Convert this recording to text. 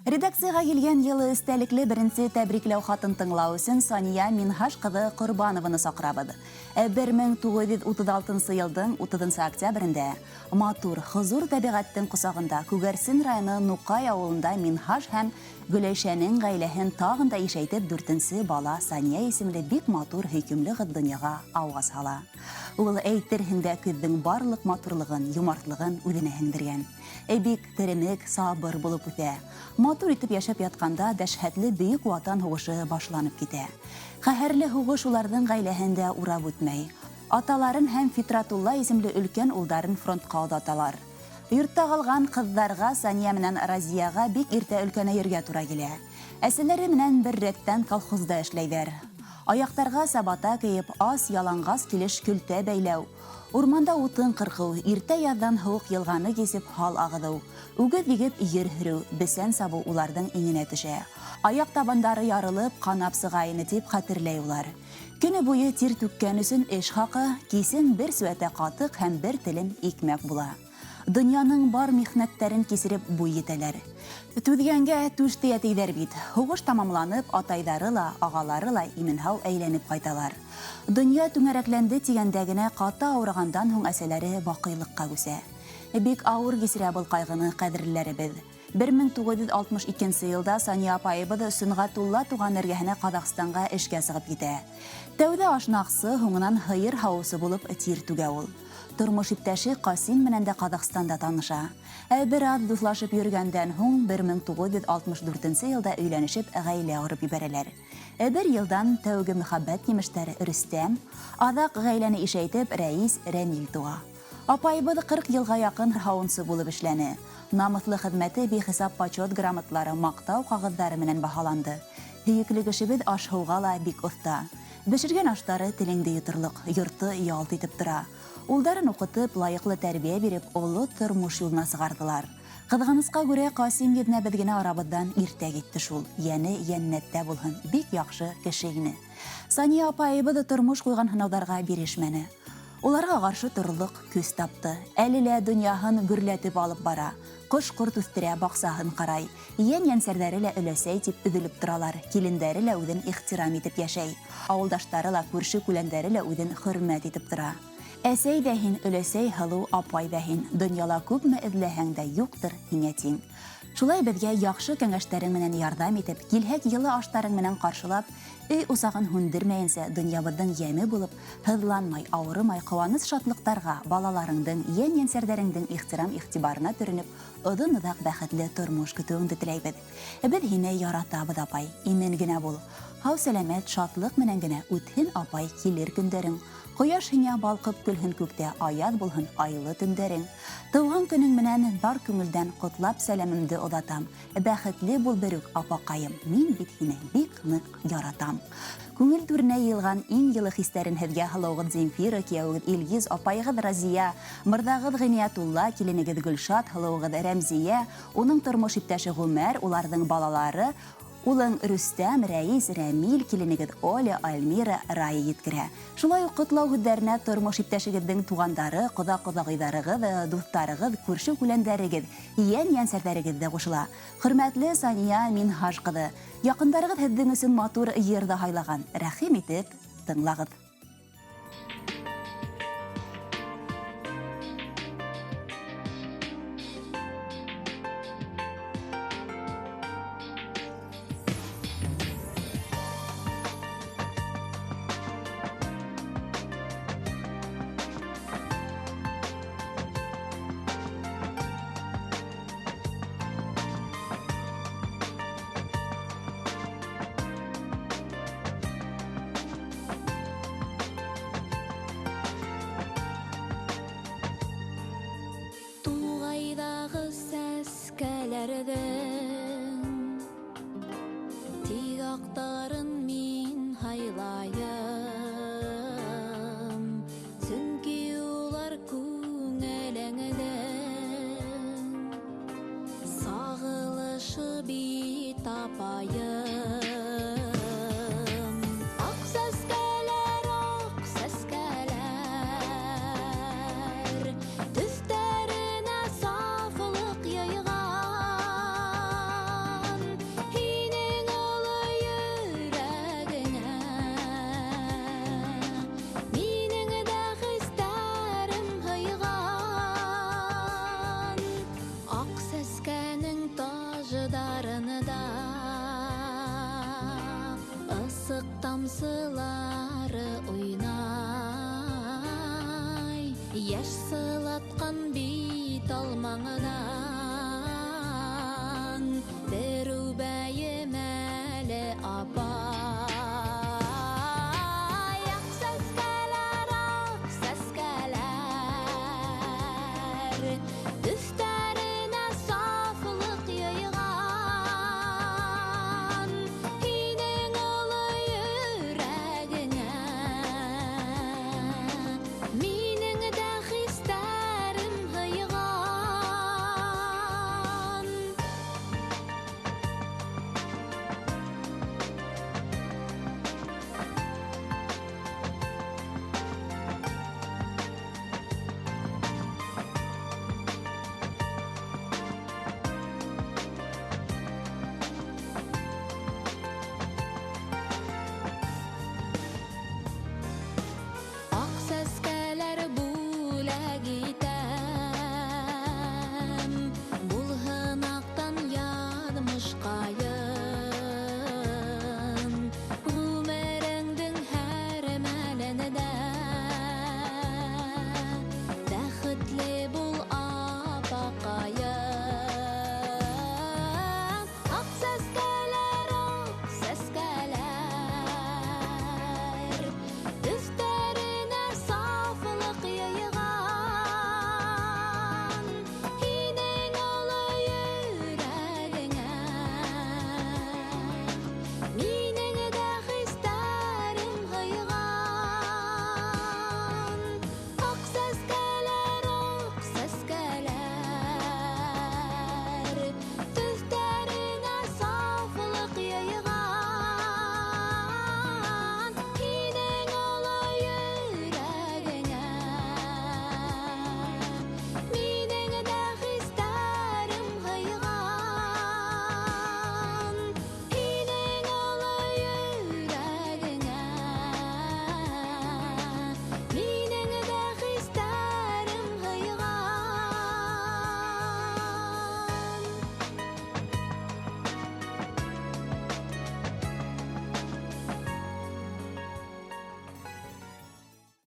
Редакцияға келген елы істәлеклі бірінші тәбрикләү хатын тыңлау өсөн Сания Минхаш кызы Корбанованы сақырабыды. 1936 елдың 30 октябрендә матур, хозур табиғаттың құсағында Күгәрсен районы Нукай ауылында Минхаш һәм Гөләйшәнең гаиләһен тагын да ишәйтеп 4нче бала Сания исемле бик матур хөкемле кыз дөньяга ауга сала. Ул әйтерһең көҙҙең барлык матурлығын, юмартлығын үҙенә һеңдергән. Бик теремек, сабыр булып үтә. Матур итеп яшәп ятканда дәшһәтле бөек ватан һугышы башланып китә. Каһәрле һугыш уларның гаиләһендә урап үтмәй. Аталарын һәм Фитратулла исемле өлкән улдарын фронтка озаталар. Йортта калган кызларга Сания менән Разияга бик иртә өлкәнәергә туры килә. Әсәләре менән бер рәттән колхозда эшләйҙәр. Аяктарга сабата кейеп, ас яланғас килеш көлтә бәйләү. Урманда утын кыркыу, иртә яҙҙан һыуыҡ йылғаны кисеп һал ағыҙыу, үгеҙ егеп ер һөрөү, бесән сабыу уларҙың иңенә төшә. Аяҡ табандары ярылып, ҡанап сығайыны тип хәтерләй улар. Көнө буйы тир түккән өсөн эш хаҡы, кисен бер сүәтә ҡатыҡ һәм бер телем икмәк була. Донъяның бар михнәттәрен кисереп буй етәләр. Түҙгәнгә түш тейәтейҙәр бит. Һуғыш тамамланып, атайҙары ла, ағалары ла имен-һау әйләнеп ҡайталар. Донъя түңәрәкләнде тигәндә генә ҡаты ауырығандан һуң әсәләре баҡыйлыҡҡа күсә. Бик ауыр кисерә был ҡайғыны ҡәҙерлеләребеҙ. 1962 йылда Сания апайыбыҙ Сөнгатулла туған эргәһенә Ҡаҙағстанға эшкә сығып китә. Тәүҙә ашнаҡсы, һуңынан һыйыр һауысы булып тир түгә ул. Тормош иптәше Ҡасим менән дә Ҡаҙағстанда таныша. Бер аҙ дуҫлашып йөрөгәндән һуң 1964 йылда өйләнешеп ғаилә ҡорып ебәрәләр. Бер йылдан тәүге мөхәббәт емештәре Рөстәм, аҙаҡ ғаиләне ишәйтеп Рәис Рәмил туға. Апайыбыҙ 40 йылға яҡын һауынсы булып эшләне. Намыҫлы хеҙмәте бихисап почет грамоталары, маҡтау ҡағыҙҙары менән баһаланды. Һөйөклө кешебеҙ аш-һыуға ла бик оҫта. Бешергән аштары телеңде йоторлоҡ, йорто ялт итеп тора. Улдарын уҡытып, лайыҡлы тәрбиә биреп, оло тормош юлына сығарҙылар. Ҡыҙғанысҡа күрә Ҡасим еҙнәбеҙ генә арабыҙҙан иртә китте шул. Йәне йәннәттә булһын, бик яҡшы кеше ине. Сания апайыбыҙ тормош ҡуйған һынауҙарға бирешмәне. Уларға ҡаршы торорлоҡ көс тапты. Әле лә донъяһын гөрләтеп алып бара. Ҡош-ҡорт үҫтерә, баҡсаһын ҡарай. Йән-йәнсәрҙәре лә өләсәй тип өҙөлөп торалар. Килендәре лә үҙен ихтирам итеп йәшәй. Ауылдаштары ла, күрше-күләндәре лә үҙен хөрмәт итеп тора. Әсәй ҙә һин, өләсәй, һылыу апай ҙа һин. Донъяла күпме эҙләһәң дә юҡтыр һиңә тиң. Шулай беҙгә яҡшы кәңәштәрең менән ярҙам итеп, килһәк йылы аштарың менән ҡаршылап, өй усағын һүндермәйенсә донъябыҙҙың йәме булып, һыҙланмай, ауырымай, ҡыуаныс шатлыҡтарға, балаларыңдың, йән-йәнсәрҙәреңдең ихтирам-иғтибарына төрөнөп, оҙон-оҙаҡ бәхетле тормош көтөүеңде теләйбеҙ. Беҙ һине яратабыҙ, апай, имен генә бул. Һау-сәләмәт, шатлыҡ менән генә үтһен, апай, килер көндәрең. Ҡояш һиңә балҡып көлһөн күктә, аяҙ булһын айлы төндәрең. Тыуған көнөң менән бар күңелдән ҡотлап сәләмемде оҙатам. Бәхетле бул берүк, апаҡайым, мин бит һине бик ныҡ яратам. Күңел түренә йыйылған иң йылы хистәрен һеҙгә һылыуығыҙ Земфира, кейәүегеҙ Илгиз, апайығыҙ Разия, мырҙағыҙ Ғиниятулла, киленегеҙ Гөлшат, һылыуығыҙ Рәмзиә, уның тормош иптәше Ғүмәр, уларҙың балалары, улың Рөстәм, Рәис, Рәмил, киленегеҙ Оля, Альмира, Рая еткерә. Шулай уҡ ҡотлау һүҙҙәренә тормош иптәшегеҙҙең туғандары, ҡоҙа-ҡоҙағыйҙарығыҙ, дуҫтарығыҙ, күрше-күләндәрегеҙ, йән-йәнсәрҙәрегеҙ ҙә ҡушыла. Хөрмәтле Сания Минхаш ҡыҙы, яҡындарығыҙ һеҙҙең өсөн матур йырҙы һайлаған. Рәхим итеп, тыңлағыҙ. Тиғақтарын мин һайлайым, сөнки улар күңелеңдә сағылышы бит апайым. Ак сәскәләр, төҫтәренә сафлыҡ йыйған, ажыдарыныда ысык тамсылары ойнай яш сылаткан бит алмаңыда